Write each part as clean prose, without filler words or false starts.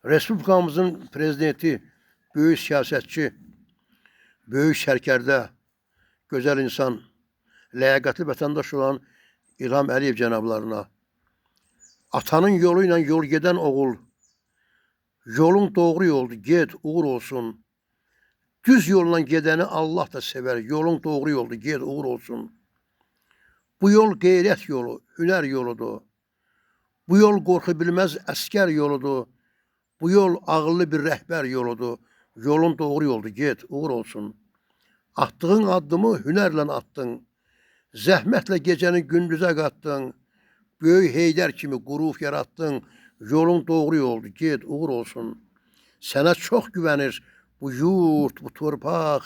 Respublikamızın prezidenti, büyük siyasetçi, büyük sərkərdə, güzel insan, ləyaqətli vətəndaş olan İlham Əliyev cənablarına, atanın yoluyla yol geden oğul, yolun doğru yoldu, get, uğur olsun. Düz yolla gedəni Allah da sever, yolun doğru yoldu, get, uğur olsun. Bu yol qeyrət yolu, hünər yoludur. Bu yol qorxu bilməz əskər yoludur. Bu yol ağıllı bir rəhbər yoludur. Yolun doğru yoldu, get, uğur olsun. Attığın addımı hünərlə attın. Zəhmətlə gecəni gündüzə qatdın. Böyük Heydər kimi quruf yarattın. Yolun doğru yoldu, get, uğur olsun. Sənə çox güvənir bu yurt, bu torpaq.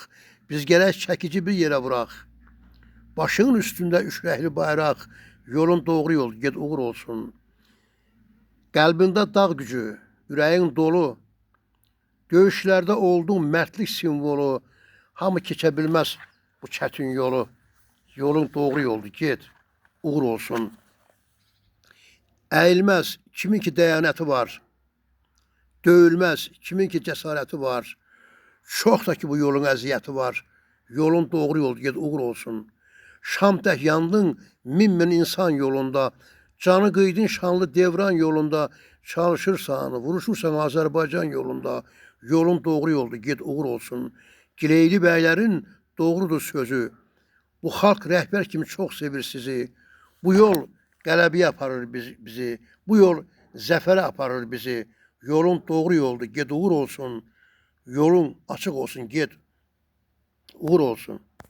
Biz gərək çəkici bir yerə vuraq. Başının üstündə üşrəkli bayraq. Yolun doğru yoldu, get, uğur olsun. Qəlbində dağ gücü, ürəyin dolu. Döyüşlərdə olduğun mərdlik simvolu. Hamı keçə bilməz bu çətin yolu. Yolun doğru yoldu, get, uğur olsun. Əyilməz kimin ki dəyanəti var. Döyülməz kimin ki cəsarəti var. Çox da ki bu yolun əziyyəti var. Yolun doğru yoldu, get, uğur olsun. Şam tək yandın min insan yolunda. Canı qıydın şanlı devran yolunda. Çalışırsan, vuruşursan Azərbaycan yolunda. Yolun doğru yoldu, get, uğur olsun. Gileyli bəylərin doğrudur sözü. Bu xalq rəhbər kimi çox sevir sizi. Bu yol qələbiyə aparır bizi. Bu yol zəfərə aparır bizi. Yolun doğru yoldu, get, uğur olsun. Yolun açıq olsun, get, uğur olsun.